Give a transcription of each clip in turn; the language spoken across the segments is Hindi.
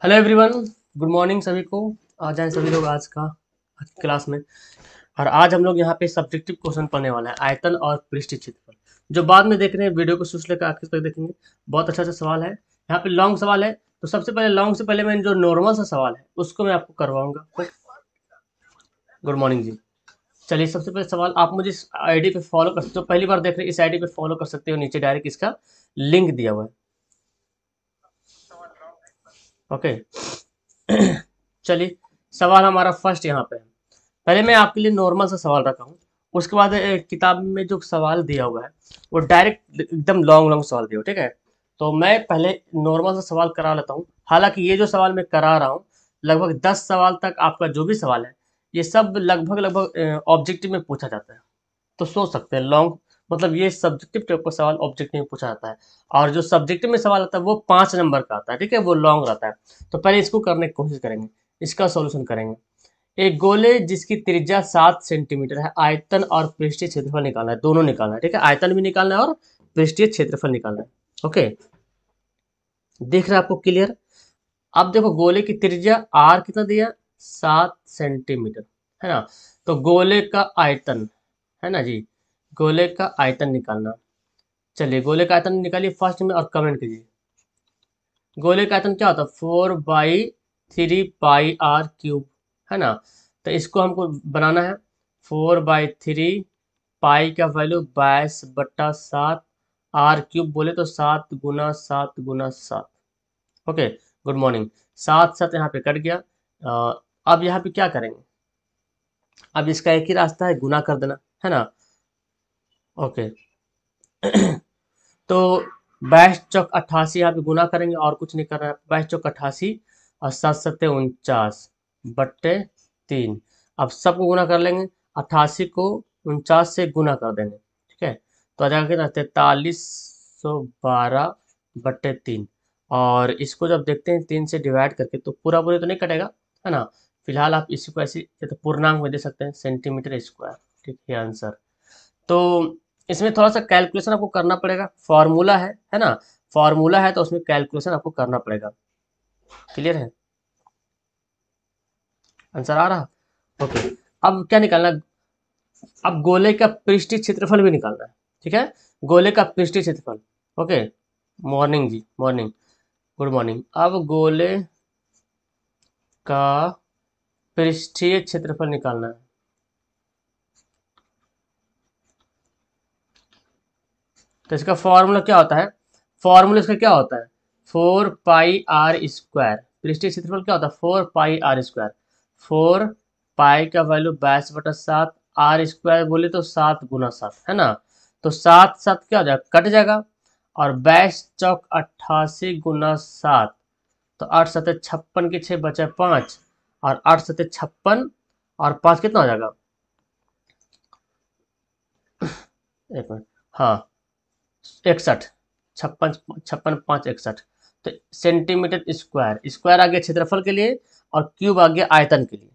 हेलो एवरीवन, गुड मॉर्निंग सभी को। आ जाएं सभी लोग आज की क्लास में। और आज हम लोग यहाँ पे सब्जेक्टिव क्वेश्चन पढ़ने वाले हैं, आयतन और पृष्ठीय क्षेत्रफल। जो बाद में देख रहे हैं वीडियो को शुरू से लेकर आखिर तक देखेंगे। बहुत अच्छा सवाल है, यहाँ पे लॉन्ग सवाल है। तो सबसे पहले लॉन्ग से पहले मैं जो नॉर्मल सा सवाल है उसको मैं आपको करवाऊंगा। गुड मॉर्निंग जी। चलिए, सबसे पहले सवाल आप मुझे इस आईडी पे फॉलो कर सकते हो। पहली बार देख रहे हैं इस आईडी पे फॉलो कर सकते हो, नीचे डायरेक्ट इसका लिंक दिया हुआ है। ओके। चलिए, सवाल हमारा फर्स्ट यहाँ पे है। पहले मैं आपके लिए नॉर्मल सा सवाल रखा हूँ, उसके बाद किताब में जो सवाल दिया हुआ है वो डायरेक्ट एकदम लॉन्ग लॉन्ग सवाल दिया हुआ, ठीक है। तो मैं पहले नॉर्मल सा सवाल करा लेता हूँ। हालांकि ये जो सवाल मैं करा रहा हूँ, लगभग 10 सवाल तक आपका जो भी सवाल है ये सब लगभग लगभग ऑब्जेक्टिव में पूछा जाता है। तो सोच सकते हैं लॉन्ग, मतलब ये सब्जेक्टिव टाइप का सवाल ऑब्जेक्टिव में पूछा जाता है। और जो सब्जेक्टिव में सवाल आता है वो 5 नंबर का आता है, ठीक है, वो लॉन्ग रहता है। तो पहले इसको करने की कोशिश करेंगे, इसका सॉल्यूशन करेंगे। एक गोले जिसकी त्रिज्या 7 सेंटीमीटर है, आयतन और पृष्ठीय क्षेत्रफल निकालना है, दोनों निकालना है, ठीक है। आयतन भी निकालना है और पृष्ठीय क्षेत्रफल निकालना है। ओके, दिख रहा है आपको क्लियर? अब देखो, गोले की त्रिज्या आर कितना दिया, 7 सेंटीमीटर, है ना। तो गोले का आयतन, है ना जी, गोले का आयतन निकालना। चलिए, गोले का आयतन निकालिए फर्स्ट में और कमेंट कीजिए। गोले का आयतन क्या होता है, 4/3 पाई r क्यूब, है ना। तो इसको हमको बनाना है। 4/3 पाई का वैल्यू 22/7, r क्यूब बोले तो 7 × 7 × 7। Okay, good morning. 7 7 यहाँ पे कट गया। अब यहाँ पे क्या करेंगे, अब इसका एक ही रास्ता है, गुना कर देना, है ना। ओके। तो 22 चौक 88, यहाँ पे गुना करेंगे और कुछ नहीं करना है। 22 चौक 88 और 7 7 49/3। अब सबको गुना कर लेंगे, 88 को 49 से गुना कर देंगे, ठीक है। तो आ जाएगा कितना, 4312/3। और इसको जब देखते हैं 3 से डिवाइड करके तो पूरा पूरे तो नहीं कटेगा, है ना। फिलहाल आप इसी को ऐसे या तो पूर्णांक में दे सकते हैं, सेंटीमीटर स्क्वायर, ठीक है आंसर। तो इसमें थोड़ा सा कैलकुलेशन आपको करना पड़ेगा, फॉर्मूला है ना। फॉर्मूला है तो उसमें कैलकुलेशन आपको करना पड़ेगा। क्लियर है, आंसर आ रहा। ओके। अब क्या निकालना, अब गोले का पृष्ठीय क्षेत्रफल भी निकालना है, ठीक है। गोले का पृष्ठीय क्षेत्रफल। ओके, मॉर्निंग जी, मॉर्निंग, गुड मॉर्निंग। अब गोले का पृष्ठीय क्षेत्रफल निकालना है। तो इसका फॉर्मूला क्या होता है, फॉर्मूला इसका क्या होता है, 4 पाई r स्क्वायर। पृष्ठीय क्षेत्रफल क्या होता है, 4 पाई r स्क्वायर। 4 पाई का वैल्यू 22/7, आर स्क्वायर बोले तो 7 × 7, है ना। तो 7 7 क्या हो जाएगा, कट जाएगा। और 22 चौक 88 × 7, तो 8 7 56 के 6 बचे 5, और 8 7 56 और 5 कितना हो जाएगा, एक मिनट, हाँ, 61, 56 56 5 61। तो सेंटीमीटर स्क्वायर, स्क्वायर आ गया क्षेत्रफल के लिए और क्यूब आ गया आयतन के लिए।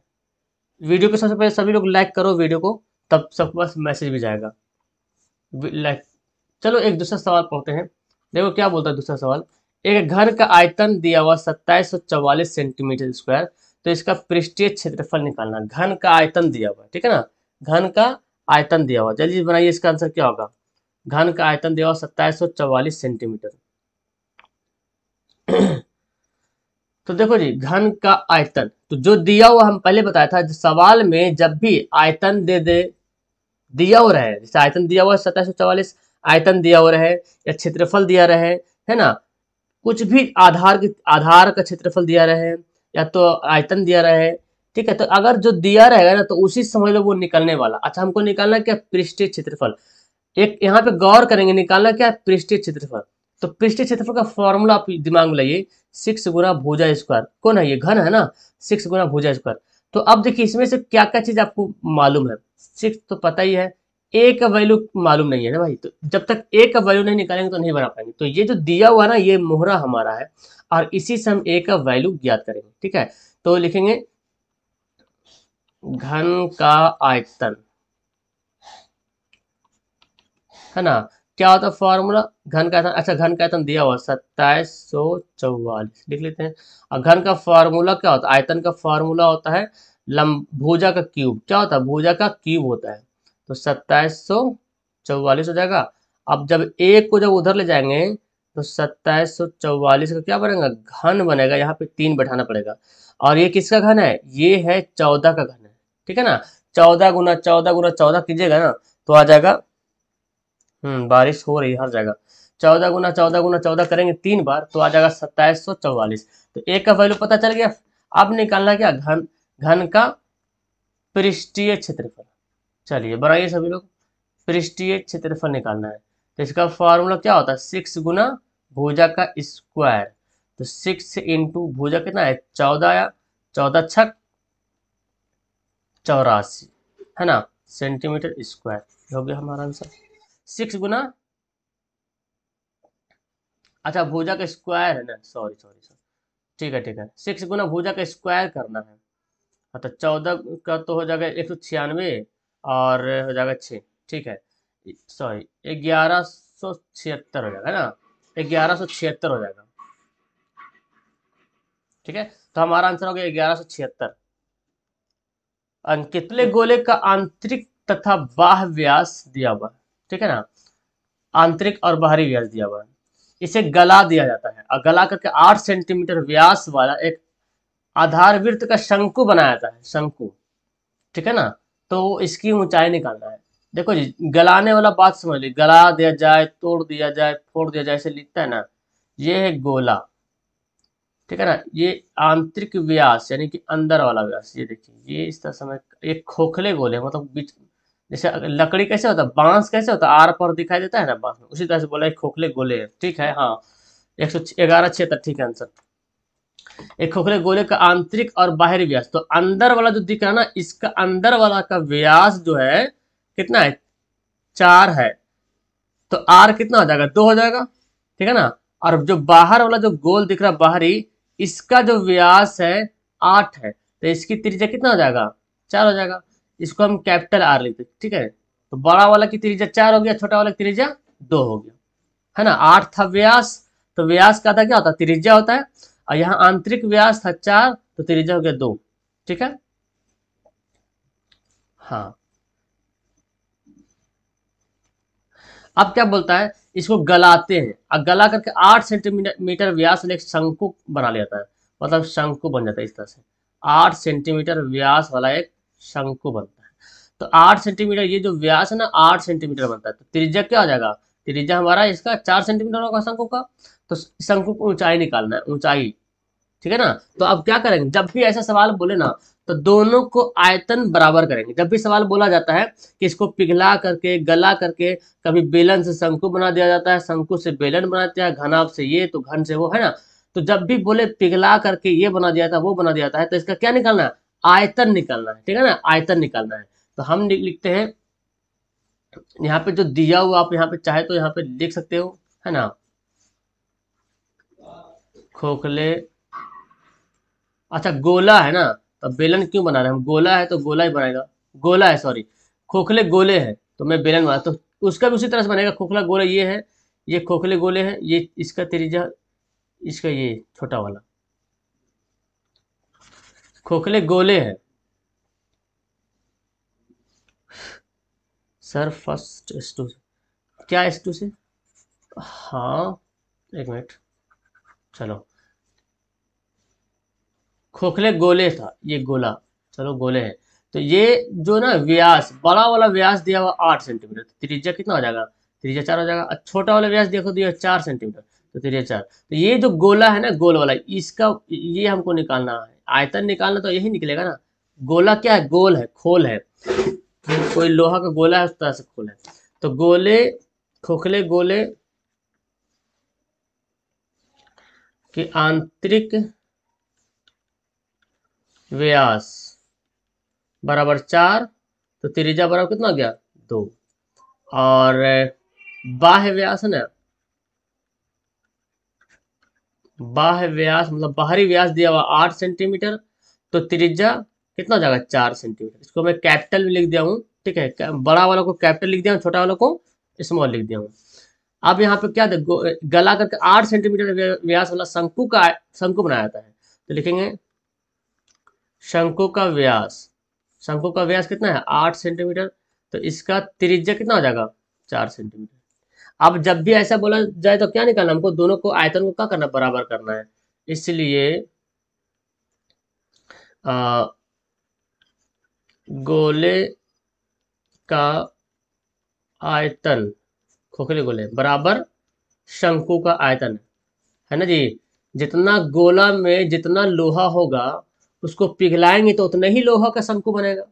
वीडियो को सबसे पहले सभी लोग लाइक करो वीडियो को, तब सबके पास मैसेज भी जाएगा लाइक। चलो एक दूसरा सवाल पढ़ते हैं। देखो क्या बोलता है दूसरा सवाल। एक घर का आयतन दिया हुआ 2744 सेंटीमीटर स्क्वायर। तो इसका पृष्ठीय क्षेत्रफल निकालना। घन का आयतन दिया हुआ है, ठीक है ना। घन का आयतन दिया हुआ, जल्दी बनाइए, इसका आंसर क्या होगा। घन का आयतन दिया हुआ 2744 सेंटीमीटर। तो देखो जी, घन का आयतन तो जो दिया हुआ हम पहले बताया था, सवाल में जब भी आयतन दे दे, दिया हो रहा है, जैसे आयतन दिया हुआ है 2744, आयतन दिया हो रहा है या क्षेत्रफल दिया रहे, है ना। कुछ भी आधार का क्षेत्रफल दिया रहे या तो आयतन दिया रहे, ठीक है। तो अगर जो दिया रहेगा ना तो उसी समझ लो वो निकलने वाला। अच्छा, हमको निकालना क्या, पृष्ठीय क्षेत्रफल। एक यहाँ पे गौर करेंगे, निकालना क्या है, पृष्ठीय क्षेत्रफल। तो पृष्ठीय क्षेत्रफल का फॉर्मूला आप दिमाग में लाइए, 6 × भुजा स्क्वायर। कौन है ये, घन है ना, 6 × भुजा स्क्वायर। तो अब देखिए इसमें से क्या क्या चीज आपको मालूम है। 6 तो पता ही है, ए का वैल्यू मालूम नहीं है ना भाई। तो जब तक ए का वैल्यू नहीं निकालेंगे तो नहीं बना पाएंगे। तो ये जो दिया हुआ है ना, ये मोहरा हमारा है, और इसी से हम ए का वैल्यू ज्ञात करेंगे, ठीक है। तो लिखेंगे घन का आयतन, है ना, क्या होता है फॉर्मूला घन का आयतन? अच्छा घन का आयतन दिया हुआ 2744 लिख लेते हैं। और घन का फॉर्मूला क्या होता है? आयतन का फॉर्मूला होता है लंब भुजा का क्यूब। क्या होता है? भुजा का क्यूब होता है। तो 2744 हो जाएगा। अब जब एक को जब उधर ले जाएंगे तो 2744 का क्या बनेगा? घन बनेगा। यहाँ पे 3 बैठाना पड़ेगा। और ये किसका घन है? ये है 14 का घन है। ठीक है ना? 14 गुना 14 कीजिएगा ना तो आ जाएगा। बारिश हो रही है हर जगह। 14 गुना 14 करेंगे 3 बार तो आ जाएगा 2744। तो एक का वैल्यू पता चल गया। अब निकालना क्या? घन घन का पृष्ठीय क्षेत्रफल। चलिए बनाइए सभी लोग। पृष्ठीय क्षेत्रफल निकालना है। तो इसका फॉर्मूला क्या होता है? 6 गुना भुजा का स्क्वायर। तो 6 इंटू भुजा कितना है? 14 आया। 14 छक 84 है ना सेंटीमीटर स्क्वायर हो गया हमारा आंसर। 6 गुना, अच्छा भुजा का स्क्वायर है ना, सॉरी सॉरी सॉरी। ठीक है 6 गुना भुजा का स्क्वायर करना है। हाँ तो 14 का तो हो जाएगा 196 और हो जाएगा 6। ठीक है सॉरी 1176 हो जाएगा है ना। 1176 हो जाएगा। ठीक है तो हमारा आंसर हो गया 1176। कितने गोले का आंतरिक तथा बाह्य व्यास दिया हुआ है? ठीक है ना, आंतरिक और बाहरी व्यास दिया हुआ है। इसे गला दिया जाता है और गला करके 8 सेंटीमीटर व्यास वाला एक आधार वृत्त का शंकु बनाया जाता है। शंकु, ठीक है ना। तो इसकी ऊंचाई निकालना है। देखो जी गलाने वाला बात समझ ली, गला दिया जाए, तोड़ दिया जाए, फोड़ दिया जाए, ऐसे लिखता है ना। ये है गोला। ठीक है ना। ये आंतरिक व्यास यानी कि अंदर वाला व्यास। ये देखिए ये इस तरह समय एक खोखले गोले मतलब बीच, जैसे लकड़ी कैसे होता है, बांस कैसे होता है, आर पर दिखाई देता है ना बांस में, उसी तरह से बोला एक खोखले गोले है। ठीक है हाँ 111 76 ठीक है आंसर। एक खोखले गोले का आंतरिक और बाहरी व्यास, तो अंदर वाला जो दिख रहा है ना, इसका अंदर वाला का व्यास जो है कितना है? 4 है। तो आर कितना हो जाएगा? 2 हो जाएगा। ठीक है ना। और जो बाहर वाला जो गोल दिख रहा है बाहरी, इसका जो व्यास है 8 है। तो इसकी त्रिज्या कितना हो जाएगा? 4 हो जाएगा। इसको हम कैपिटल आर लिखते हैं। ठीक है तो बड़ा वाला की त्रिज्या 4 हो गया, छोटा वाला की त्रिज्या 2 हो गया है ना। 8 था व्यास, तो व्यास का था क्या होता है? त्रिज्या होता है। और यहाँ आंतरिक व्यास था 4 तो त्रिज्या हो गया 2। ठीक है हाँ। अब क्या बोलता है? इसको गलाते हैं और गला करके 8 सेंटीमीटर व्यास वाला एक शंकु बना लेता है। मतलब शंकु बन जाता है इस तरह से। 8 सेंटीमीटर व्यास वाला एक शंकु बनता है। तो 8 सेंटीमीटर ये जो व्यास है ना 8 सेंटीमीटर बनता है। तो त्रिज्या क्या हो जाएगा? त्रिज्या हमारा इसका 4 सेंटीमीटर होगा शंकु का। तो शंकु को ऊंचाई निकालना है, ऊंचाई। ठीक है ना। तो अब क्या करेंगे? जब भी ऐसा सवाल बोले ना तो दोनों को आयतन बराबर करेंगे। जब भी सवाल बोला जाता है कि इसको पिघला करके गला करके, कभी बेलन से शंकु बना दिया जाता है, शंकु से बेलन बना दिया है, घनाभ से ये तो घन से वो है ना। तो जब भी बोले पिघला करके ये बना दिया था वो बना दिया जाता है तो इसका क्या निकालना है? आयतन निकालना है। ठीक है ना, आयतन निकालना है। तो हम लिखते हैं यहाँ पे जो दिया हुआ, आप यहाँ पे चाहे तो यहाँ पे लिख सकते हो है ना। खोखले, अच्छा गोला है ना, तो बेलन क्यों बना रहे हैं हम? गोला है तो गोला ही बनाएगा। गोला है सॉरी, खोखले गोले हैं तो मैं बेलन बना, तो उसका भी उसी तरह से बनेगा। खोखला गोला ये है, ये खोखले गोले हैं, ये इसका त्रिज्या, इसका ये छोटा वाला खोखले गोले हैं। सर फर्स्ट एस टू क्या एस टू से? हाँ एक मिनट, चलो खोखले गोले था ये गोला, चलो गोले हैं। तो ये जो ना व्यास, बड़ा वाला व्यास दिया हुआ 8 सेंटीमीटर, तो त्रिज्या कितना हो जाएगा? त्रिज्या 4 हो जाएगा। और छोटा वाला व्यास देखो दिया 4 सेंटीमीटर, तो त्रिज्या 4। तो ये जो गोला है ना गोल वाला, इसका ये हमको निकालना है, आयतन निकालना तो यही निकलेगा ना। गोला क्या है? गोल है, खोल है। कोई लोहा का गोला है उस तरह से खोल है। तो गोले, खोखले गोले के आंतरिक व्यास बराबर 4, तो त्रिज्या बराबर कितना हो गया? 2। और बाह्य व्यास है ना, बाह्य व्यास मतलब बाहरी व्यास दिया हुआ 8 सेंटीमीटर, तो त्रिज्या कितना हो जाएगा? 4 सेंटीमीटर। इसको मैं कैपिटल में लिख दिया हूँ। ठीक है, बड़ा वाला को कैपिटल लिख दिया हूँ, छोटा वाला को स्मॉल लिख दिया हूँ। अब यहाँ पे क्या गला करके 8 सेंटीमीटर व्यास वाला शंकु बनाया जाता है। तो लिखेंगे शंकु का व्यास, शंकु का व्यास कितना है 8 सेंटीमीटर, तो इसका त्रिज्या कितना हो जाएगा 4 सेंटीमीटर। अब जब भी ऐसा बोला जाए तो क्या निकालना, हमको दोनों को आयतन को क्या करना, बराबर करना है। इसलिए गोले का आयतन, खोखले गोले बराबर शंकु का आयतन है ना जी। जितना गोला में जितना लोहा होगा उसको पिघलाएंगे तो उतना ही लोहा का शंकु बनेगा।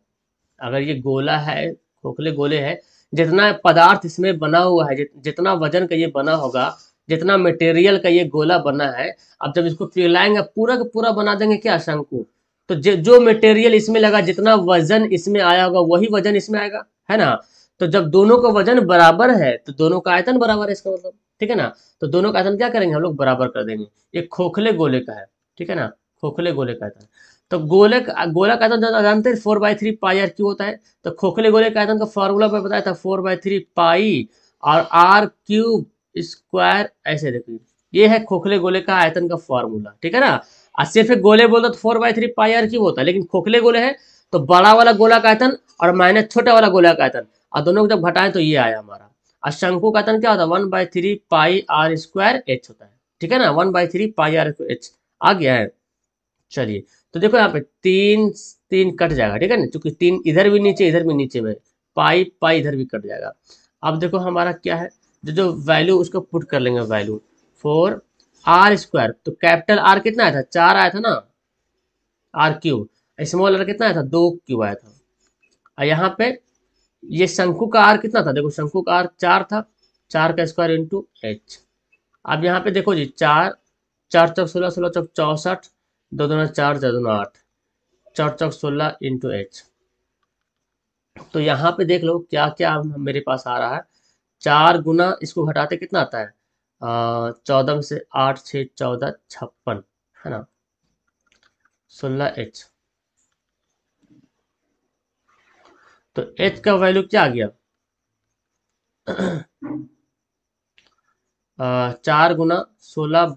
अगर ये गोला है, खोखले गोले है, जितना पदार्थ इसमें बना हुआ है, जितना वजन का ये बना होगा, जितना मटेरियल का ये गोला बना है, अब जब इसको पिघलाएंगे पूरा का पूरा बना देंगे क्या, शंकु। तो जो मटेरियल इसमें लगा, जितना वजन इसमें आया होगा वही वजन इसमें आएगा, है ना। तो जब दोनों का वजन बराबर है तो दोनों का आयतन बराबर है, इसका मतलब, ठीक है ना। तो दोनों का आयतन क्या करेंगे हम लोग, बराबर कर देंगे। ये खोखले गोले का है, ठीक है ना, खोखले गोले का आयतन। तो गोला का आयतन जानते हैं 4/3 पाई r क्यू होता है। तो खोखले गोले का आयतन का फॉर्मूला मैं बताया था 4/3 पाई और r³ स्क्वायर, ऐसे देखिए ये है खोखले गोले का आयतन का फॉर्मूला, ठीक है ना। और सिर्फ एक गोले बोलते तो 4/3 पाई r³ होता है, लेकिन खोखले गोले है तो बड़ा वाला गोला का आयतन और माइनस छोटा वाला गोला का आयतन, और दोनों को जब घटाएं तो ये आया हमारा। और शंकु का आयतन क्या होता है 1/3 पाई r² होता है, ठीक है ना, 1/3 पाई r² आ गया है। चलिए, तो देखो यहाँ पे तीन तीन कट जाएगा, ठीक है ना, क्योंकि तीन इधर भी नीचे इधर भी नीचे में, पाई पाई इधर भी कट जाएगा। अब देखो हमारा क्या है, जो वैल्यू उसको पुट कर लेंगे, वैल्यू 4r², तो कैपिटल आर कितना आया था 4 आया था ना, r³, स्मॉल आर कितना आया था 2³ आया था। और यहाँ पे ये शंकु का आर कितना था, देखो शंकु का आर 4 था, 4 का स्क्वायर इंटू h। अब यहाँ पे देखो जी 4 4 चौक 16, 16 चौक 64, 2 दूना 4, 4 दूना 8, 4 चौक 16 इंटू h। तो यहाँ पे देख लो क्या क्या मेरे पास आ रहा है, 4 गुना इसको घटाते कितना आता है 14 में से 8 6 14 56, है ना, 16h। तो h का वैल्यू क्या आ गया 4 गुना 16,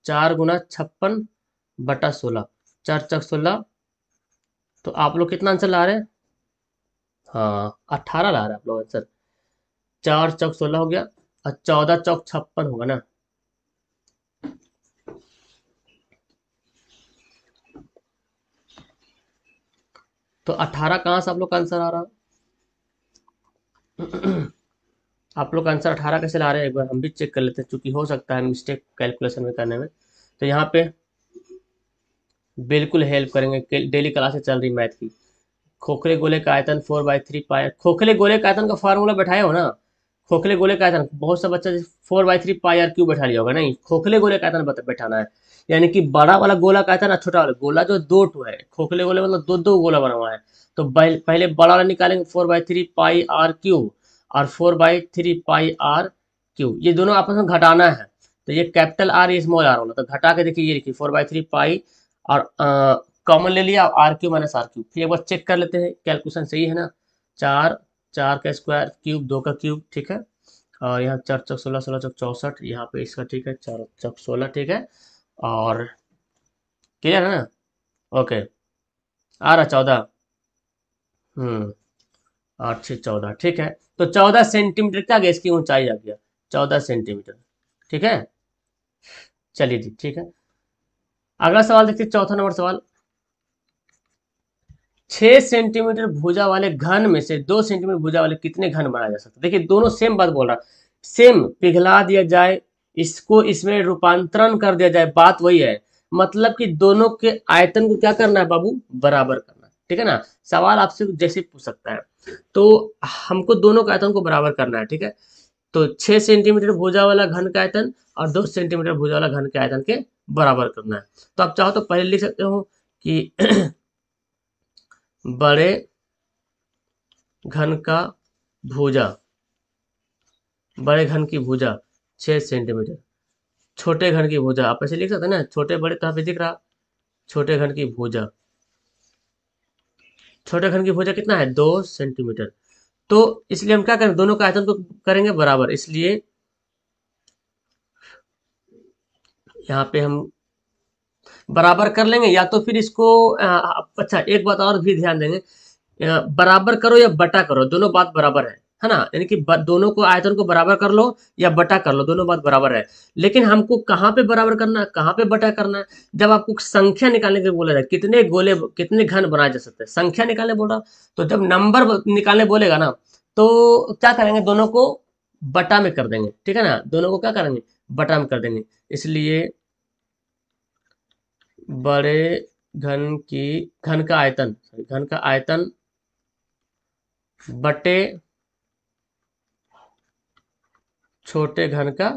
4 गुना 56/16, 4 चौक 16। तो आप लोग कितना आंसर ला रहे हैं, हाँ 18 ला रहे हैं आप लोग आंसर। 4 चौक 16 हो गया और 14 चौक 56 होगा ना। तो 18 कहाँ से आप लोग का आंसर आ रहा है आप लोग का आंसर 18 कैसे ला रहे हैं, एक बार हम भी चेक कर लेते हैं, क्योंकि हो सकता है मिस्टेक कैलकुलेशन में करने में। तो यहाँ पे बिल्कुल हेल्प करेंगे, डेली क्लासेस चल रही मैथ की। खोखले गोले का आयतन 4/3 पाई, खोखले गोले का आयतन का फार्मूला बैठाए हो ना, खोखले गोले का आयतन बहुत सा बच्चा 4/3 पाई r³ बैठा लिया होगा, नहीं खोखले गोले का आयतन बैठाना है। यानी कि बड़ा वाला गोला का आयतन और छोटा वाला गोला जो दो ठो है, खोखले गोले मतलब दो दो गोला बना हुआ है। तो पहले बड़ा वाला निकालेंगे 4/3 पाई r³ और 4/3 पाई r³ ये दोनों आपस में घटाना है। तो ये कैपिटल आर, ये स्मॉल आर वाला, तो घटा के देखिए ये लिखिए 4/3 पाई और कॉमन ले लिया r³ - r³। फिर एक बार चेक कर लेते हैं कैलकुलेशन सही है ना, 4 4 का स्क्वायर क्यूब 2 का क्यूब, ठीक है। और यहाँ 4 चौक 16, 16 चौक 64, यहाँ पे इसका ठीक है 4 चौक 16, ठीक है। और क्लियर है ना, ओके। आ रहा 14, 8 6 14, ठीक है। तो 14 सेंटीमीटर क्या गया, इसकी ऊंचाई आ गया 14 सेंटीमीटर, ठीक है। चलिए जी, ठीक है। अगला सवाल देखते हैं, चौथा नंबर सवाल। 6 सेंटीमीटर भुजा वाले घन में से 2 सेंटीमीटर भुजा वाले कितने घन बनाया जा सकता है। देखिए दोनों सेम बात बोल रहा है, सेम पिघला दिया जाए, इसको इसमें रूपांतरण कर दिया जाए, बात वही है। मतलब कि दोनों के आयतन को क्या करना है बाबू, बराबर करना है, ठीक है ना। सवाल आपसे जैसे पूछ सकता है, तो हमको दोनों के आयतन को बराबर करना है, ठीक है। तो 6 सेंटीमीटर भुजा वाला घन का आयतन और 2 सेंटीमीटर भुजा वाला घन के आयतन के बराबर करना है। तो आप चाहो तो पहले लिख सकते हो कि बड़े घन का भुजा, बड़े घन की भुजा 6 सेंटीमीटर, छोटे घन की भुजा आप ऐसे लिख सकते हैं ना, छोटे बड़े तो यहाँ पे दिख रहा, छोटे घन की भुजा, छोटे घन की भुजा कितना है 2 सेंटीमीटर। तो इसलिए हम क्या करें, दोनों का आयतन को करेंगे बराबर, इसलिए यहाँ पे हम बराबर कर लेंगे, या तो फिर इसको अच्छा एक बात और भी ध्यान देंगे, बराबर करो या बटा करो, दोनों बात बराबर है ना, यानी कि दोनों को आयतन को बराबर कर लो या बटा कर लो, दोनों बात बराबर है। लेकिन हमको कहाँ पे बराबर करना है, कहाँ पे बटा करना है, जब आपको संख्या निकालने के लिए बोला जाए कितने गोले कितने घन बनाए जा सकते हैं, संख्या निकालने बोल रहा, तो जब नंबर निकालने बोलेगा ना, तो क्या करेंगे, दोनों को बटा में कर देंगे, ठीक है ना, दोनों को क्या करेंगे, बटा में कर देंगे। इसलिए बड़े घन का आयतन, घन का आयतन बटे छोटे घन का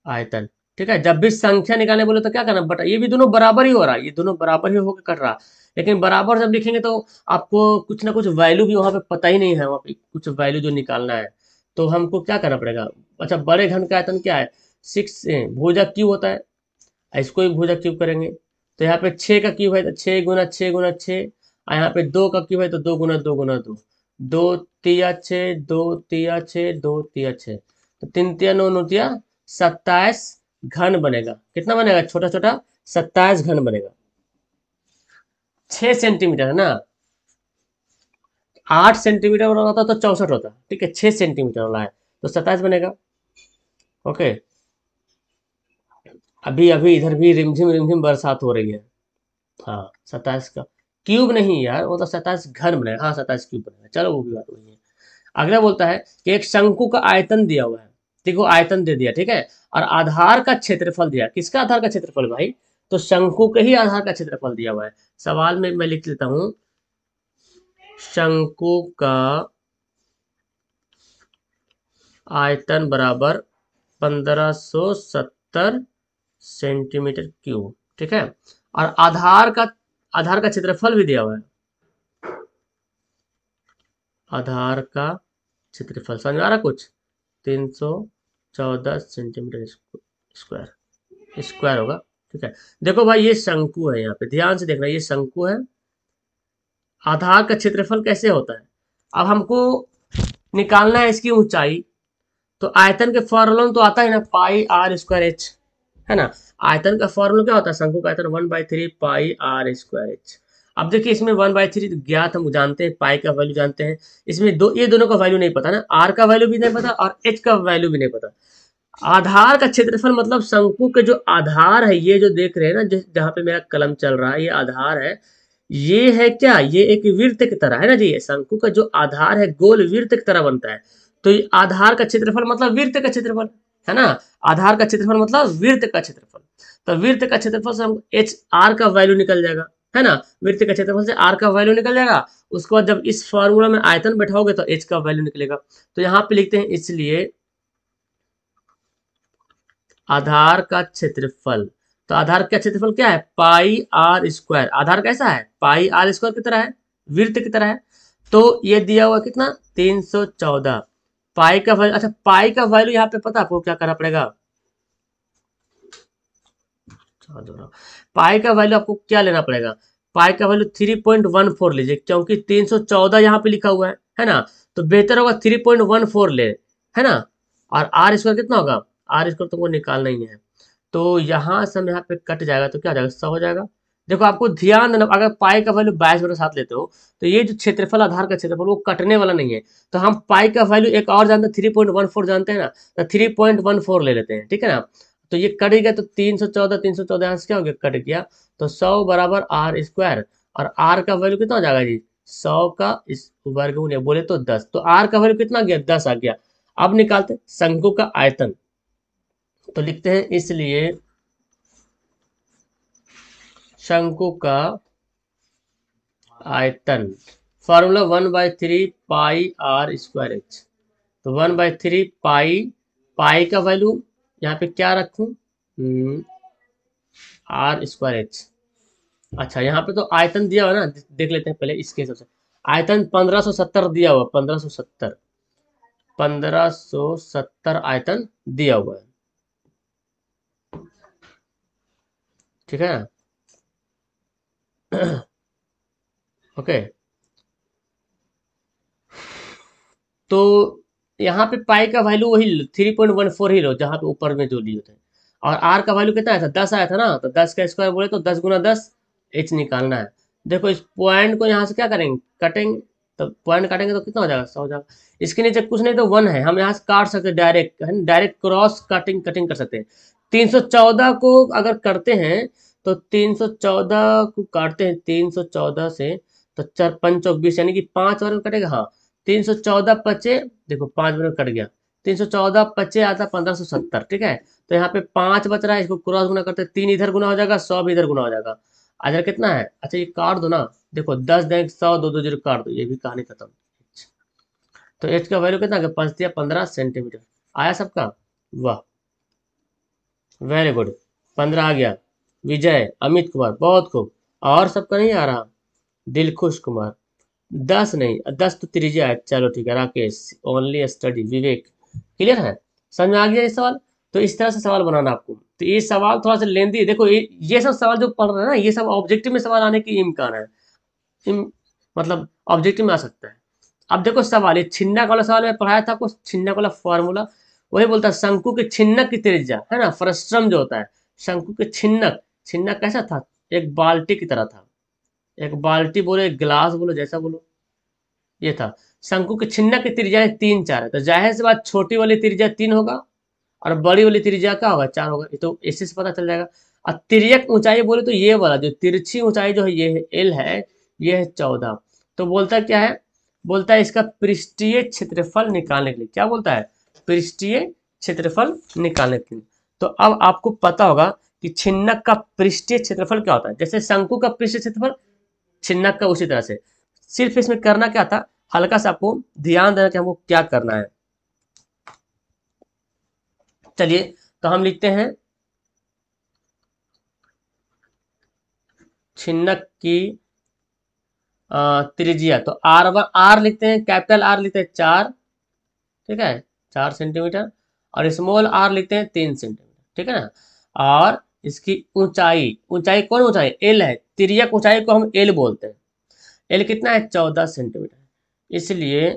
आयतन, ठीक है। जब भी संख्या निकालने बोले तो क्या करना, बटा, ये भी दोनों बराबर ही हो रहा है, ये दोनों बराबर ही होकर कट रहा, लेकिन बराबर जब लिखेंगे तो आपको कुछ ना कुछ वैल्यू भी वहां पे पता ही नहीं है, वहां पे कुछ वैल्यू जो निकालना है, तो हमको क्या करना पड़ेगा। अच्छा, बड़े घन का आयतन क्या है, 6 भुजा क्यूब होता है, इसको भी भुजा क्यूब करेंगे, तो यहाँ पे 6 का क्यूब है तो 6 गुना 6 गुना 6, और यहाँ पे 2 का क्यूब है तो 2 गुना 2 गुना 2, 2 तिया 6, 2 तिया 6, 2 तिया 6, तो 3 तिया 9 9 तिया 27 घन बनेगा। कितना बनेगा, छोटा छोटा 27 घन बनेगा। 6 सेंटीमीटर है ना, 8 सेंटीमीटर वाला होता तो 64 होता, ठीक है, 6 सेंटीमीटर वाला है तो 27 बनेगा। ओके, अभी अभी इधर भी रिमझिम रिमझिम बरसात हो रही है। हाँ, 27 का क्यूब नहीं यार, मतलब 27 घन बनेगा, हाँ 27 क्यूब बनेगा, चलो वो भी बात वही है। अगला बोलता है कि एक शंकु का आयतन दिया हुआ है, देखो आयतन दे दिया, ठीक है, और आधार का क्षेत्रफल दिया, किसका आधार का क्षेत्रफल भाई, तो शंकु के ही आधार का क्षेत्रफल दिया हुआ है। सवाल में मैं लिख लेता हूं, शंकु का आयतन बराबर 1570 सेंटीमीटर क्यूब, ठीक है, और आधार का क्षेत्रफल भी दिया हुआ है, आधार का क्षेत्रफल समझ आ रहा कुछ, 314 सेंटीमीटर स्क्वायर, स्क्वायर होगा, ठीक है। देखो भाई ये शंकु है, यहाँ पे ध्यान से देखना, ये शंकु है, आधार का क्षेत्रफल कैसे होता है, अब हमको निकालना है इसकी ऊंचाई, तो आयतन के फॉर्मूला में तो आता है ना, पाई आर स्क्वायर एच, है ना, आयतन का फॉर्मूला क्या होता है, शंकु का आयतन 1/3 पाई आर स्क्वायर एच। अब देखिए इसमें 1/3 ज्ञात हम जानते हैं, पाई का वैल्यू जानते हैं, इसमें ये दोनों का वैल्यू नहीं पता ना, आर का वैल्यू भी नहीं पता और एच का वैल्यू भी नहीं पता। आधार का क्षेत्रफल मतलब शंकु के जो आधार है, ये जो देख रहे हैं ना, जहां पे मेरा कलम चल रहा है, ये आधार है, ये है क्या, ये एक वृत्त की तरह है ना जी, शंकु का जो आधार है गोल वृत्त की तरह बनता है, तो ये आधार का क्षेत्रफल मतलब वृत्त का क्षेत्रफल, है ना, आधार का क्षेत्रफल मतलब वृत्त का क्षेत्रफल, तो वृत्त का क्षेत्रफल से हम एच आर का वैल्यू निकल जाएगा, है ना, वृत्त का क्षेत्रफल से आर का वैल्यू निकल जाएगा। उसके बाद जब इस फॉर्मूला में आयतन बैठाओगे तो एच का वैल्यू निकलेगा, तो यहाँ पे लिखते हैं, इसलिए आधार का क्षेत्रफल, तो आधार का क्षेत्रफल क्या है, पाई आर स्क्वायर, आधार कैसा है, पाई आर स्क्वायर की तरह है, वृत्त की तरह है, तो ये दिया हुआ कितना, 314, पाई का वैल्यू, अच्छा पाई का वैल्यू यहाँ पे पता आपको क्या करना पड़ेगा, पाई का वैल्यू आपको क्या लेना पड़ेगा, पाई का वैल्यू 3.14 लीजिए, क्योंकि 314 यहाँ पे लिखा हुआ है ना, तो बेहतर होगा 3.14 ले, है ना, और आर स्क्वायर कितना होगा, आर स्क्वायर तुमको निकालना ही है, तो यहाँ से हम यहाँ पे कट जाएगा तो क्या हो जाएगा, 100 हो जाएगा। देखो आपको ध्यान देना, अगर पाई का वैल्यू 22 मेरे साथ लेते हो तो ये जो क्षेत्रफल आधार का क्षेत्रफल वो कटने वाला नहीं है, तो हम पाई का वैल्यू एक और जानते हैं, 3.14 जानते हैं ना, तो 3.14 ले लेते हैं, ठीक है ना, तो ये कट गया, तो 314 यहाँ से क्या हो गया, कट गया, तो 100 बराबर आर स्क्वायर, और आर का वैल्यू कितना हो जाएगा जी, 100 का इस वर्गमूल बोले तो 10, तो आर का वैल्यू कितना गया, 10 आ गया। अब निकालते शंकु का आयतन, तो लिखते हैं, इसलिए शंकु का आयतन, formula 1/3 pi r square h, तो 1/3 पाई, पाई का वैल्यू यहाँ पे क्या रखूं, आर स्क्वायर एच। अच्छा यहाँ पे तो आयतन दिया हुआ ना, देख लेते हैं पहले इसके हिसाब से, आयतन 1570 दिया हुआ, 1570, 1570 आयतन दिया हुआ है, ठीक है। ओके, तो यहाँ पे पाई का वैल्यू वही 3.14 ही लो, जहाँ पे ऊपर में जो लिए थे, और आर का वैल्यू कितना आया था, 10 आया था ना, तो 10 का स्क्वायर बोले तो 10 गुना 10, एच निकालना है। देखो इस पॉइंट को यहाँ से क्या करेंगे, कटेंगे, तो पॉइंट काटेंगे तो कितना हो जाएगा, 100 हो जाएगा। इसके नीचे कुछ नहीं तो 1 है, हम यहाँ से काट सकते हैं डायरेक्ट, है डायरेक्ट क्रॉस कटिंग कटिंग कर सकते हैं। 314 को अगर करते हैं तो 314 को काटते हैं 314 से, तो 4 5 20 यानी कि 5 बार में कटेगा, हाँ 314 पचे, देखो 5 बार में कट गया, 314 पचे आता 1570, ठीक है। तो यहाँ पे 5 बच रहा है, इसको क्रॉस गुना करते हैं, 3 इधर गुना हो जाएगा, 100 भी इधर गुना हो जाएगा। इधर कितना है, अच्छा ये काट दो ना, देखो 10 देंगे 100, 2 2 0 काट दो, ये भी कहानी खत्म। तो एच का वैल्यू कितना, 5 या 15 सेंटीमीटर आया सबका, वाह वेरी गुड, 15 आ गया। विजय, अमित कुमार, बहुत खूब। और सबका नहीं आ रहा, दिलखुश कुमार, 10 नहीं, 10 तो त्रिज्या है, चलो ठीक है। राकेश, ओनली स्टडी, विवेक, क्लियर है, समझ में आ गया ये सवाल। तो इस तरह से सवाल बनाना आपको। तो ये सवाल थोड़ा सा लेंदी है, देखो ये सब सवाल जो पढ़ रहे हैं ना, ये सब ऑब्जेक्टिव में सवाल आने की इम्कान है, मतलब ऑब्जेक्टिव में आ सकता है। अब देखो सवाल, ये छिन्नक वाला सवाल में पढ़ाया था आपको, छिन्नक वाला फॉर्मूला वही बोलता है, शंकु के छिन्नक की त्रिज्या है ना, फ्रस्ट्रम जो होता है, शंकु के छिन्नक, छिन्नक कैसा था, एक बाल्टी की तरह था, एक बाल्टी बोलो, एक गिलास बोलो, जैसा बोलो, ये था। शंकु के छिन्नक की त्रिज्या 3 4 है, तो जाहिर सी बात छोटी वाली त्रिज्या 3 होगा और बड़ी वाली त्रिज्या क्या होगा, 4 होगा, ये तो इसी से पता चल जाएगा। और तिर्यक ऊंचाई बोले तो ये वाला जो तिरछी ऊंचाई जो है, ये एल है, ये है 14। तो बोलता क्या है, बोलता है इसका पृष्ठीय क्षेत्रफल निकालने के लिए, क्या बोलता है, पृष्ठीय क्षेत्रफल निकालने के लिए। तो अब आपको पता होगा कि छिन्नक का पृष्ठीय क्षेत्रफल क्या होता है, जैसे शंकु का पृष्ठीय क्षेत्रफल, छिन्नक का उसी तरह से। सिर्फ इसमें करना क्या था, हल्का सा आपको ध्यान देना कि हमको क्या करना है। चलिए तो हम लिखते हैं छिन्नक की त्रिज्या, तो आर लिखते हैं, कैपिटल आर लिखते हैं 4, ठीक है, 4 सेंटीमीटर, और स्मॉल आर लिखते हैं 3 सेंटीमीटर, ठीक है ना। और इसकी ऊंचाई, ऊंचाई कौन ऊंचाई, एल है, तिर्यक ऊंचाई को हम एल बोलते हैं, एल कितना है, 14 सेंटीमीटर। इसलिए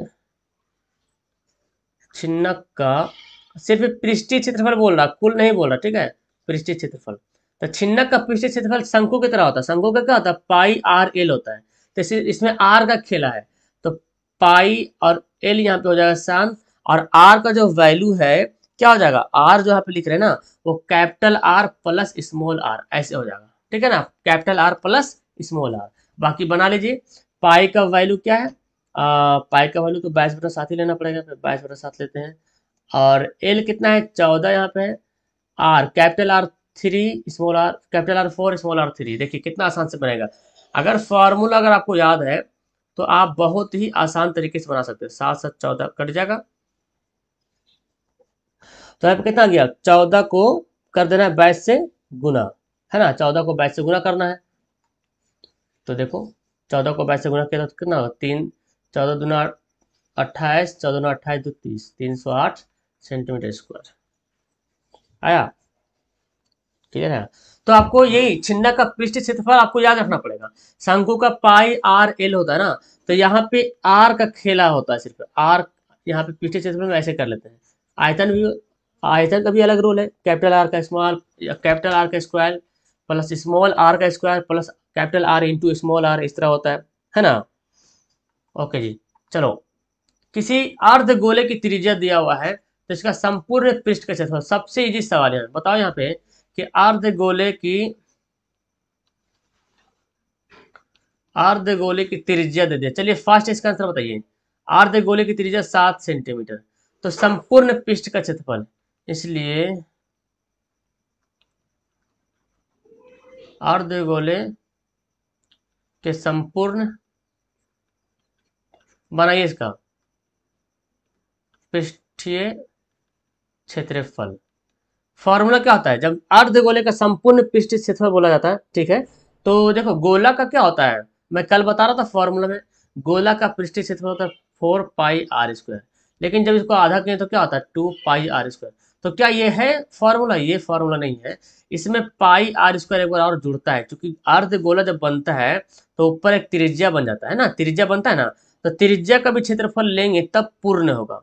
छिन्नक का सिर्फ पृष्ठीय क्षेत्रफल बोल रहा, कुल नहीं बोल रहा, ठीक है, पृष्ठीय क्षेत्रफल। तो छिन्नक का पृष्ठीय क्षेत्रफल शंकु की तरह होता है, शंकु का क्या होता है, पाई आर एल होता है। तो इसमें आर का खेला है, तो पाई और एल यहाँ पे हो जाएगा शांत, और आर का जो वैल्यू है क्या हो जाएगा, आर जो यहाँ पे लिख रहे हैं ना, वो capital R plus small r ऐसे हो जाएगा, ठीक है ना, capital R plus small r. बाकी बना लीजिए, पाई का वैल्यू क्या है, पाई का वैल्यू तो 22/7 ही लेना पड़ेगा, फिर 22/7 लेते हैं। और एल कितना है, 14 यहाँ पे है। R capital R 3 small r, capital R 4 small r 3, देखिए कितना आसान से बनेगा। अगर फॉर्मूला अगर आपको याद है तो आप बहुत ही आसान तरीके से बना सकते हैं, 7 7 14 कट जाएगा। तो यहाँ पे कितना गया, 14 को कर देना है 22 से गुना, है ना, 14 को 22 से गुना करना है। तो देखो 14 को 22 से गुना किया तो कितना होगा, 3 14 दूना 28, 14 दूना 28 2 30, 308 सेंटीमीटर स्क्वायर आया, क्लियर है। तो आपको यही छिन्नक का पृष्ठ क्षेत्रफल आपको याद रखना पड़ेगा। शंकु का पाई आर एल होता है ना, तो यहाँ पे आर का खेला होता है, सिर्फ आर, यहाँ पे पृष्ठ क्षेत्रफल में ऐसे कर लेते हैं। आयतन भी, आयतन का भी अलग रूल है, कैपिटल आर का स्मॉल, कैपिटल आर का स्क्वायर प्लस स्मॉल आर का square plus capital R into small r, इस तरह होता है ना। ओके जी, चलो, किसी अर्ध गोले की त्रिज्या दिया हुआ है, तो इसका संपूर्ण पृष्ठ का क्षेत्रफल, सबसे इजी सवाल है, बताओ यहाँ पे कि अर्ध गोले की त्रिज्या दे दिया। चलिए फास्ट इसका आंसर बताइए, अर्ध गोले की त्रिज्या 7 सेंटीमीटर, तो संपूर्ण पृष्ठ का क्षेत्रफल, इसलिए अर्ध गोले के संपूर्ण, बनाइए इसका पृष्ठीय क्षेत्रफल। फॉर्मूला क्या होता है जब अर्ध गोले का संपूर्ण पृष्ठीय क्षेत्रफल बोला जाता है, ठीक है। तो देखो गोला का क्या होता है, मैं कल बता रहा था फॉर्मूला में, गोला का पृष्ठीय क्षेत्रफल होता है 4 पाई r², लेकिन जब इसको आधा किए तो क्या होता है 2 पाई r²। तो क्या ये है फॉर्मूला, ये फॉर्मूला नहीं है, इसमें पाई r² एक बार और जुड़ता है, क्योंकि अर्ध गोला जब बनता है तो ऊपर एक त्रिज्या बन जाता है ना, त्रिज्या बनता है ना, तो त्रिज्या का भी क्षेत्रफल लेंगे तब पूर्ण होगा।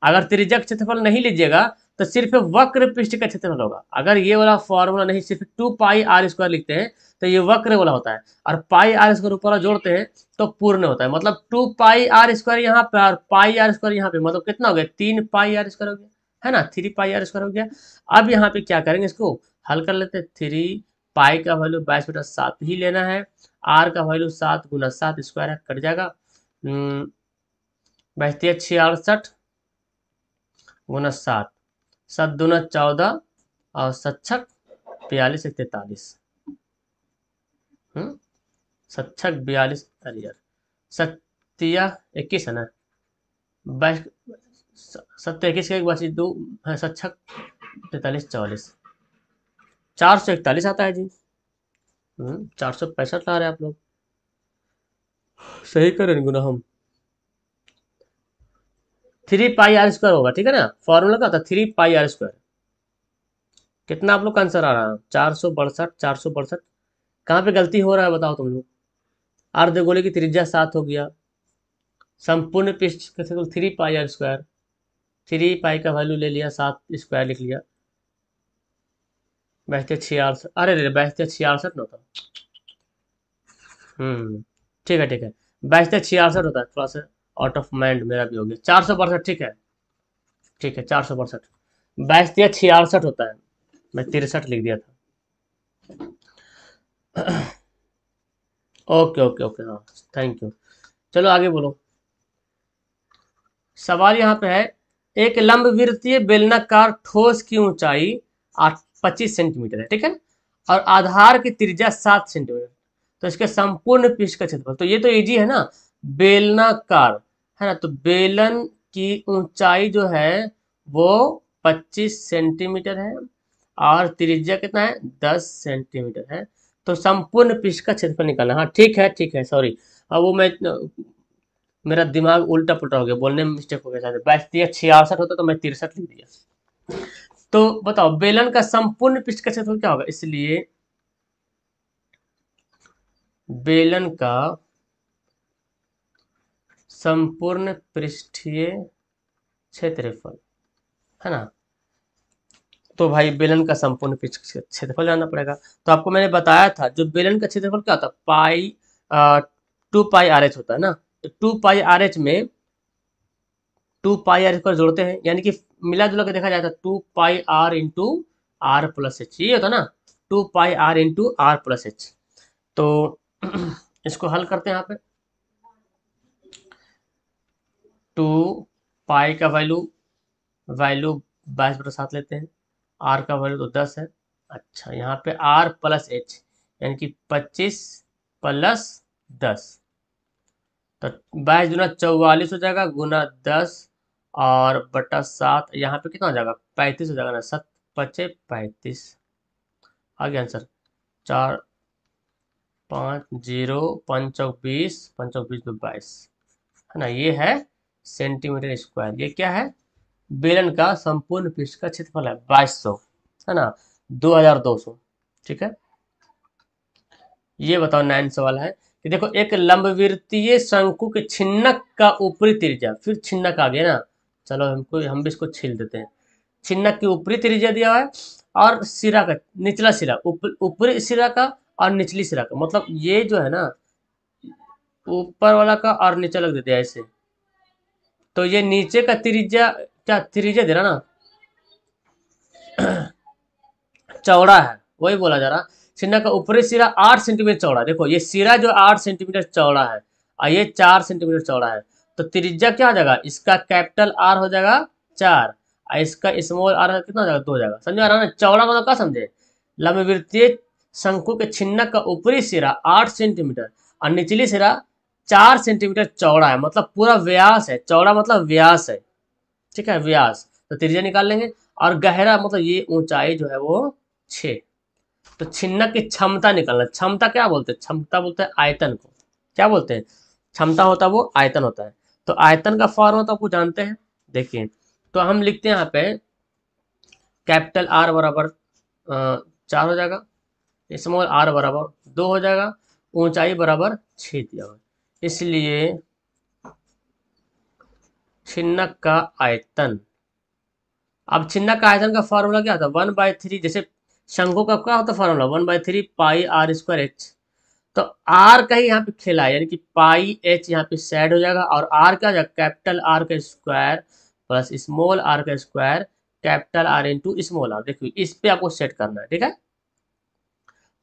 अगर त्रिज्या का क्षेत्रफल नहीं लीजिएगा तो सिर्फ वक्र पृष्ठ का क्षेत्रफल होगा। अगर ये वाला फॉर्मूला नहीं, सिर्फ 2πr² लिखते हैं तो ये वक्र वाला होता है, और πr² ऊपर जोड़ते हैं तो पूर्ण होता है। मतलब 2πr² यहाँ पे और πr² यहाँ पे, मतलब कितना हो गया, 3πr² हो गया, है ना, 3πr² हो गया। अब यहाँ पे क्या करेंगे, इसको हल कर लेते हैं। 3 पाई का वैल्यू 22/7 ही लेना है, आर का वैल्यू 7 × 7 स्क्वायर है, कट जाएगा। 66 × 7, 7 दूना 14 और 7 42 43, 7 42, अरे यार 21 है ना, 21 के एक बार 2 है, 7 43 44, 441 आता है जी। 465 ला रहे हैं आप लोग, सही करें गुना हम। 3πr² होगा, ठीक है ना, फॉर्मूला का था 3πr²। कितना आप लोग का आंसर आ रहा है, 462, 462। कहाँ पे गलती हो रहा है बताओ तुम लोग। अर्धगोले की त्रिज्या 7 हो गया, संपूर्ण पृष्ठ का क्षेत्रफल 3πr², 3 पाई का वैल्यू ले लिया, 7 स्क्वायर लिख लिया, 62 अरे रे 62 ना होता। ठीक है ठीक है, 62 होता है, थोड़ा सा आउट ऑफ माइंड मेरा भी हो गया। 462, ठीक है ठीक है, 462, 62 होता है, मैं 63 लिख दिया था। ओके ओके ओके, हाँ थैंक यू। चलो आगे बोलो। सवाल यहाँ पे है, एक लंबवृत्तीय बेलनाकार ठोस की ऊंचाई 25 सेंटीमीटर है, ठीक है, और आधार की त्रिज्या 7 सेंटीमीटर, तो इसके संपूर्ण पृष्ठ का क्षेत्रफल, तो ये तो इजी है ना, बेलनाकार है ना, तो बेलन की ऊंचाई जो है वो 25 सेंटीमीटर है और त्रिज्या कितना है, 10 सेंटीमीटर है। तो संपूर्ण पृष्ठ का क्षेत्रफल निकालना, हाँ ठीक है सॉरी, अब वो मैं, मेरा दिमाग उल्टा पुल्टा हो गया, बोलने में मिस्टेक हो गया शायद, 62 होता तो मैं 63 लिख दिया। तो बताओ बेलन का संपूर्ण पृष्ठ का क्षेत्रफल क्या होगा, इसलिए बेलन का संपूर्ण पृष्ठीय क्षेत्रफल, है ना, तो भाई बेलन का संपूर्ण पृष्ठ क्षेत्रफल जानना पड़ेगा। तो आपको मैंने बताया था जो बेलन का क्षेत्रफल क्या होता है, 2πr² होता है ना, तो 2πr² में 2πr को जोड़ते हैं, यानी कि मिला जुला के देखा जाए तो 2πr into are plus H, ये होता है ना, 2πr into are plus H. तो इसको हल करते हैं यहाँ पे, 2 पाई का वैल्यू 22/7 लेते हैं, आर का वैल्यू तो 10 है। अच्छा यहाँ पे आर प्लस एच यानी कि 25 प्लस 10, तो 22 दूना 44 हो जाएगा, गुना 10 और बटा 7, यहाँ पे कितना हो जाएगा, 35 हो जाएगा ना, 7 पचे 35 आ गया आंसर। 4 5 0 5 20 5 20 22, है ना, ये है सेंटीमीटर स्क्वायर। ये क्या है, बेलन का संपूर्ण पृष्ठ का क्षेत्रफल है 2200, है ना, 2200, ठीक है। ये बताओ 9 सवाल है कि देखो एक लंबवृत्तीय शंकु के छिन्नक का ऊपरी त्रिज्या, फिर छिन्नक आ गया ना, चलो हम भी इसको छील देते हैं। छिन्नक की ऊपरी त्रिज्या दिया है और सिरा का निचला सिरा, ऊपरी सिरा का और निचली सिरा का, मतलब ये जो है ना ऊपर वाला का और नीचे लग देते हैं ऐसे, तो ये नीचे का त्रिज्या, क्या त्रिज्या दे रहा ना, चौड़ा है, वही बोला जा रहा। छिन्नक का ऊपरी सिरा 8 सेंटीमीटर चौड़ा, देखो ये सिरा जो 8 सेंटीमीटर चौड़ा है और ये 4 सेंटीमीटर चौड़ा है, तो त्रिज्या क्या हो जाएगा, इसका कैपिटल आर हो जाएगा 4 और इसका स्मॉल आर कितना हो जाएगा, 2 हो जाएगा। समझ आ रहा है ना, चौड़ा मतलब क्या समझे, लंबवृत्तीय शंकु के छिन्नक का ऊपरी सिरा 8 सेंटीमीटर और निचली सिरा 4 सेंटीमीटर चौड़ा है, मतलब पूरा व्यास है, चौड़ा मतलब व्यास है, ठीक है, व्यास, तो त्रिज्या निकाल लेंगे। और गहरा मतलब ये ऊंचाई जो है वो 6, तो छिन्नक की क्षमता निकालना, क्षमता क्या बोलते हैं, क्षमता बोलते हैं आयतन को, क्या बोलते हैं, क्षमता होता है वो आयतन होता है। तो आयतन का फॉर्मूला तो आपको जानते हैं, देखिए तो हम लिखते हैं यहाँ पे कैपिटल आर बराबर 4 हो जाएगा, स्मॉल आर बराबर 2 हो जाएगा, ऊंचाई बराबर 6 दिया हुआ, इसलिए छिन्नक का आयतन अब छिन्नक का आयतन का फॉर्मूला क्या था, 1/3, जैसे शंकु का क्या होता है formula, 1/3 pi r square h. तो आर का ही यहाँ पे खेला है, यानी कि पाई एच यहाँ पे सेट हो जाएगा, और आर क्या हो जाएगा, कैपिटल आर का स्क्वायर प्लस स्मॉल आर का square, capital R into small r. देखिए इस पे आपको सेट करना है, ठीक है।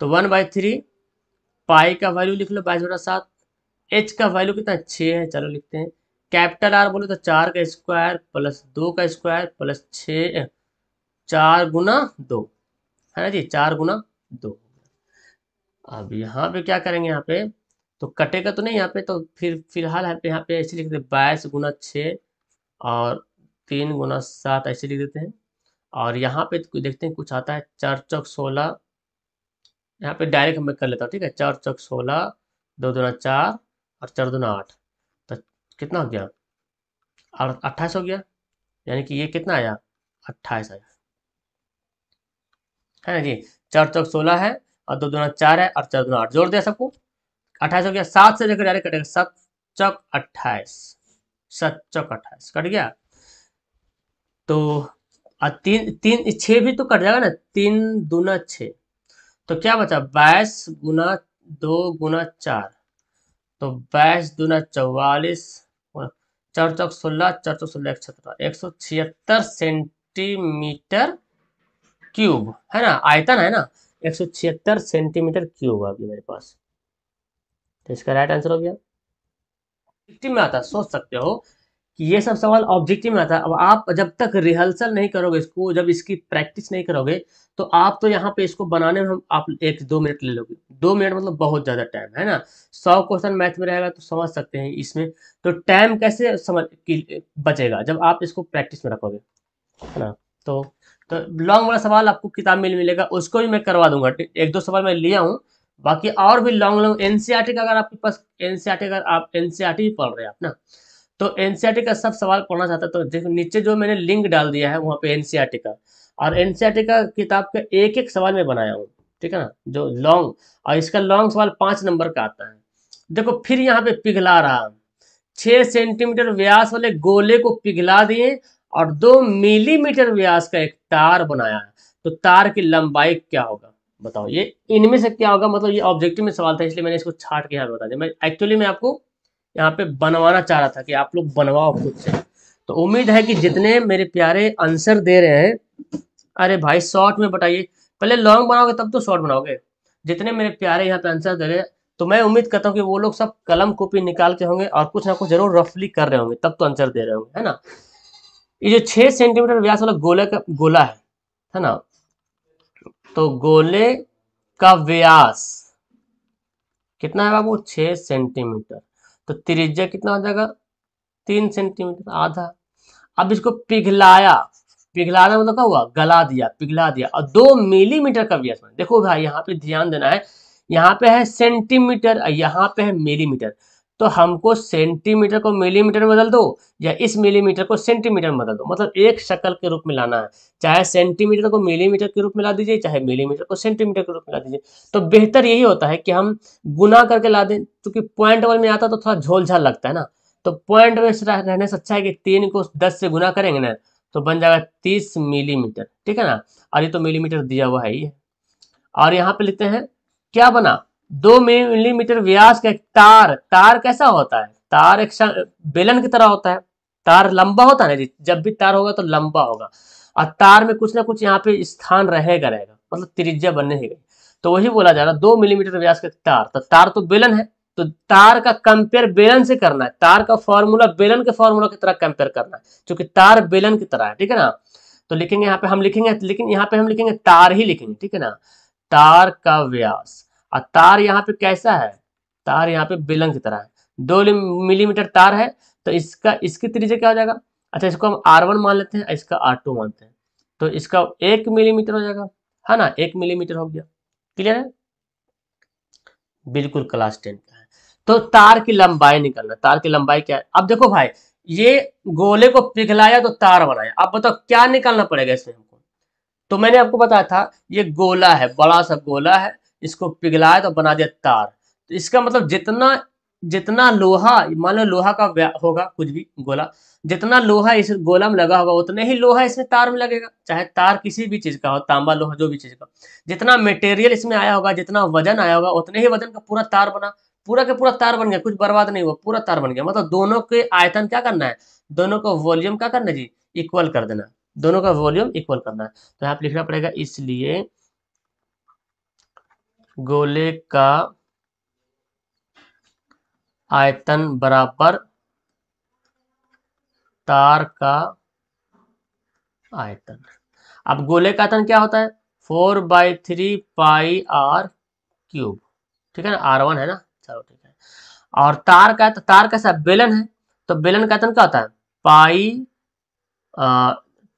तो 1/3 पाई का वैल्यू लिख लो 22/7, एच का वैल्यू कितना 6 है, चलो लिखते हैं। कैपिटल आर बोले तो 4 का स्क्वायर प्लस 2 का स्क्वायर प्लस 6, 4 गुना 2, है ना जी, 4 गुना 2। अब यहाँ पे क्या करेंगे, यहाँ पे तो कटेगा तो नहीं यहाँ पे, तो फिर फिलहाल यहाँ पे ऐसे लिख देते 22 गुना 6 और 3 गुना 7 ऐसे लिख देते हैं। और यहाँ पे तो देखते हैं कुछ आता है, 4 चौक 16, यहाँ पे डायरेक्ट मैं कर लेता हूँ, ठीक है। 4 चौक 16, 2 दूना 4 और 4 दूना 8, तो कितना हो गया, और 28 हो गया, यानी कि ये कितना आया, 28 आया, है ना जी। 4 चौक 16 है और 2 दूना 4 है और 4 दूना 8, जोड़ दिया सबको, 28 हो गया। 7 से लेकर डायरेक्ट कटेगा, 7 चौक 28, 7 चौक 28 कट गया। तो 6 भी तो कट जाएगा ना, 3 दूना 6, तो क्या बचा, 22 गुना 2 गुना 4, तो 22 दूना 44, 4 चौक 16, 4 चौक 16 117, 176 सेंटीमीटर क्यूब, है ना, आयतन है ना, 176 सेंटीमीटर क्यूब अभी मेरे पास। तो इसका राइट आंसर हो गया। ऑब्जेक्टिव में आता है, सोच सकते हो कि ये सब सवाल ऑब्जेक्टिव में आता है। अब आप जब तक रिहर्सल नहीं करोगे इसको, जब इसकी प्रैक्टिस नहीं करोगे, तो आप तो यहाँ पे इसको बनाने में हम आप 1-2 मिनट ले लोगे। 2 मिनट मतलब बहुत ज्यादा टाइम है ना। 100 क्वेश्चन मैथ में रहेगा तो समझ सकते हैं इसमें, तो टाइम कैसे समझ बचेगा जब आप इसको प्रैक्टिस में रखोगे, है ना। तो तो लॉन्ग वाला सवाल आपको किताब में मिलेगा, उसको भी मैं करवा दूंगा। 1-2 सवाल मैं लिया हूँ, बाकी और भी लॉन्ग लॉन्ग एनसीईआरटी का, अगर आपके पास एनसीईआरटी, अगर आप एनसीईआरटी भी पढ़ रहे हैं आप ना, तो एनसीईआरटी का सब सवाल पढ़ना चाहता है तो देखो नीचे जो मैंने लिंक डाल दिया है वहाँ पे एनसीईआरटी का, और एनसीईआरटी का किताब का एक एक सवाल मैं बनाया हूँ, ठीक है ना, जो लॉन्ग, और इसका लॉन्ग सवाल 5 नंबर का आता है। देखो फिर यहाँ पे पिघला रहा, 6 सेंटीमीटर व्यास वाले गोले को पिघला दिए और 2 मिलीमीटर व्यास का एक तार बनाया है, तो तार की लंबाई क्या होगा, बताओ। ये इनमें से क्या होगा, मतलब ये ऑब्जेक्टिव में सवाल था, इसलिए मैंने इसको छाट के यहाँ पे बता दिया। मैं एक्चुअली मैं आपको यहाँ पे बनवाना चाह रहा था कि आप लोग बनवाओ खुद से। तो उम्मीद है कि जितने मेरे प्यारे आंसर दे रहे हैं, अरे भाई शॉर्ट में बताइए, पहले लॉन्ग बनाओगे तब तो शॉर्ट बनाओगे। जितने मेरे प्यारे यहाँ पे आंसर दे रहे हैं, तो मैं उम्मीद करता हूँ कि वो लोग सब कलम कॉपी निकाल के होंगे और कुछ ना कुछ जरूर रफली कर रहे होंगे, तब तो आंसर दे रहे होंगे, है ना। ये जो 6 सेंटीमीटर व्यास वाला गोले का गोला है ना, तो गोले का व्यास कितना है बाबू, 6 सेंटीमीटर, तो त्रिज्या कितना हो जाएगा, 3 सेंटीमीटर, आधा। अब इसको पिघलाया, पिघलाना मतलब क्या हुआ, गला दिया, पिघला दिया, और 2 मिलीमीटर का व्यास बना। देखो भाई यहाँ पे ध्यान देना है, यहाँ पे है सेंटीमीटर और यहाँ पे है मिलीमीटर, तो हमको सेंटीमीटर को मिलीमीटर में बदल दो या इस मिलीमीटर को सेंटीमीटर में बदल दो, मतलब एक शक्ल के रूप में लाना है। चाहे सेंटीमीटर को मिलीमीटर के रूप में ला दीजिए, चाहे मिलीमीटर को सेंटीमीटर के रूप में ला दीजिए, तो बेहतर यही होता है कि हम गुना करके ला दें, क्योंकि पॉइंट वन में आता तो थोड़ा झोल-झाल लगता है ना। तो पॉइंट में रहने से अच्छा है कि 3 को 10 से गुना करेंगे ना, तो बन जाएगा 30 मिलीमीटर, ठीक है ना। और ये तो मिलीमीटर दिया हुआ है ही। और यहाँ पे लिखते हैं क्या बना, 2 मिलीमीटर व्यास का एक तार। तार कैसा होता है, तार एक बेलन की तरह होता है। तार लंबा होता है ना जी, जब भी तार होगा तो लंबा होगा, और तार में कुछ ना कुछ यहाँ पे स्थान रहेगा रहेगा, मतलब त्रिज्या बनने ही गई। तो वही बोला जा रहा, 2 मिलीमीटर व्यास का तार, तो तार तो बेलन है, तो तार का कंपेयर बेलन से करना है, तार का फॉर्मूला बेलन के फॉर्मूला की तरह कंपेयर करना है, क्योंकि तार बेलन की तरह है, ठीक है ना। तो लिखेंगे यहाँ पे हम लिखेंगे, लेकिन यहाँ पे हम लिखेंगे तार ही लिखेंगे, ठीक है ना। तार का व्यास, और तार यहाँ पे कैसा है, तार यहाँ पे बेलन की तरह है, 2 मिलीमीटर तार है, तो इसका इसकी त्रिज्या क्या हो जाएगा, अच्छा इसको हम R1 मान लेते हैं, इसका R2 मानते हैं, तो इसका 1 मिलीमीटर हो जाएगा, है ना, 1 मिलीमीटर हो गया। क्लियर है, बिल्कुल क्लास 10 का है। तो तार की लंबाई निकालना, तार की लंबाई क्या है। अब देखो भाई, ये गोले को पिघलाया तो तार बनाया, अब बताओ क्या निकालना पड़ेगा इसमें हमको। तो मैंने आपको बताया था ये गोला है, बड़ा सा गोला है, इसको पिघलाया तो बना दिया तार, तो इसका मतलब जितना जितना लोहा, मान लो लोहा का होगा कुछ भी गोला, जितना लोहा इस गोला में लगा होगा उतने ही लोहा इसमें तार में लगेगा, चाहे तार किसी भी चीज का हो, तांबा लोहा जो भी चीज का। जितना मटेरियल इसमें आया होगा, जितना वजन आया होगा, उतने ही वजन का पूरा तार बना, पूरा के पूरा तार बन गया, कुछ बर्बाद नहीं हुआ, पूरा तार बन गया। मतलब दोनों के आयतन क्या करना है, दोनों का वॉल्यूम क्या करना है जी, इक्वल कर देना, दोनों का वॉल्यूम इक्वल करना है। तो यहाँ पे लिखना पड़ेगा, इसलिए गोले का आयतन बराबर तार का आयतन। अब गोले का आयतन क्या होता है, 4/3 पाई r क्यूब, ठीक है ना, r1 है ना, चलो ठीक है। और तार का, तो तार कैसा बेलन है, तो बेलन का आयतन क्या होता है, पाई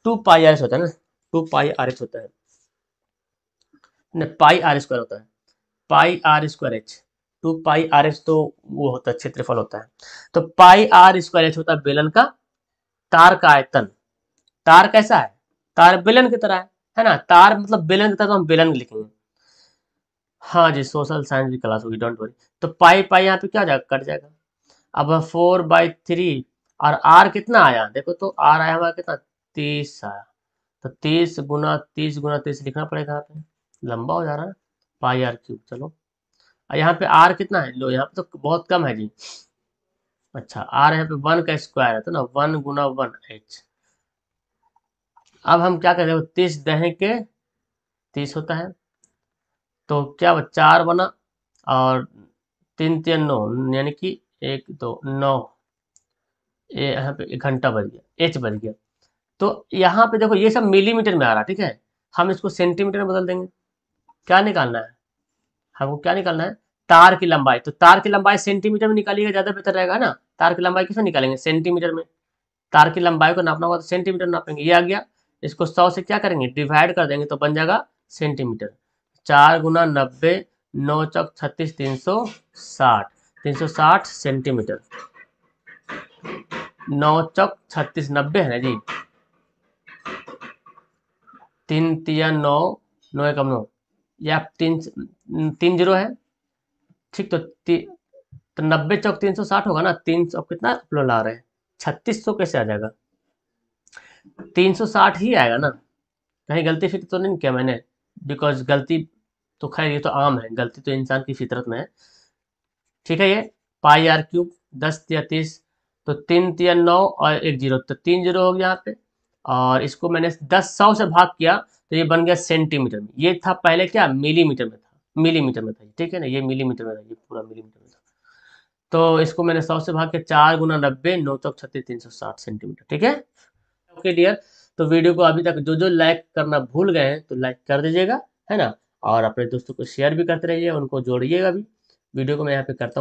2 पाई r होता है ना, 2 पाई r होता है, पाई r स्क्वायर होता है, पाई r स्क्वायर एच, 2 पाई r तो वो होता है क्षेत्रफल होता है, तो पाई r स्क्वायर एच होता है बेलन का तार का आयतन। तार कैसा है, तार बेलन की तरह है ना, तार मतलब बेलन की तरह, तो हम बेलन लिखेंगे। हाँ जी, सोशल साइंस की क्लास होगी, डोंट वरी। तो पाई पाई यहाँ पे क्या जाएगा, कट जाएगा। अब 4/3, और आर कितना आया, देखो तो आर आया हमारा कितना, 30 आया, तो 30 × 30 × 30 लिखना पड़ेगा, यहाँ पे लंबा हो जा रहा है, पाई r क्यूब। चलो, और यहाँ पे आर कितना है, लो यहाँ पे तो बहुत कम है जी। अच्छा, आर यहाँ पे 1 का स्क्वायर है, तो ना 1 × 1 h। अब हम क्या करें, 30 होता है, तो क्या 4 बना, और 3 × 3 = 9, यानी कि 1 2 9, ये यहाँ पे 1 घंटा बच गया, एच बच गया। तो यहाँ पे देखो ये सब मिलीमीटर में आ रहा है, ठीक है, हम इसको सेंटीमीटर में बदल देंगे। क्या निकालना है हमको, क्या निकालना है, तार की लंबाई। तो तार की लंबाई सेंटीमीटर में निकालिएगा, ज्यादा बेहतर रहेगा ना। तार की लंबाई किसमें निकालेंगे, सेंटीमीटर में। तार की लंबाई को नापना होगा तो सेंटीमीटर नापेंगे, ये आ गया। इसको 100 से क्या करेंगे, डिवाइड कर देंगे, तो बन जाएगा सेंटीमीटर। 4 × 90, 9 चौक 36, 360, 360 सेंटीमीटर। 9 चौक 36, 90 है ना जी, 3 × 9, 9 × 9, या 3 0 है, ठीक। तो 90 चौक 360 होगा ना, 300 कितना अपलोड ला रहे हैं, 3600 कैसे आ जाएगा, 360 ही आएगा ना। कहीं गलती फिर तो नहीं किया मैंने, बिकॉज गलती तो खैर ये तो आम है, गलती तो इंसान की फितरत में है, ठीक है। ये पाई r क्यूब 10 या 30, तो 3 या 9 और 1 0, तो 3 0 हो गया यहाँ पे, और इसको मैंने 100 से भाग किया, तो ये बन गया सेंटीमीटर में। ये था पहले क्या, मिलीमीटर में था, मिलीमीटर में था, ठीक है ना, ये मिलीमीटर में था, ये पूरा मिलीमीटर में था। तो इसको मैंने 100 से भाग के 4 × 90, 9 चौक 36, 360 सेंटीमीटर, ठीक है। ओके डियर, तो वीडियो को अभी तक जो जो लाइक करना भूल गए हैं तो लाइक कर दीजिएगा, है ना, और अपने दोस्तों को शेयर भी करते रहिए, उनको जोड़िएगा भी। वीडियो को मैं यहाँ पे करता हूँ।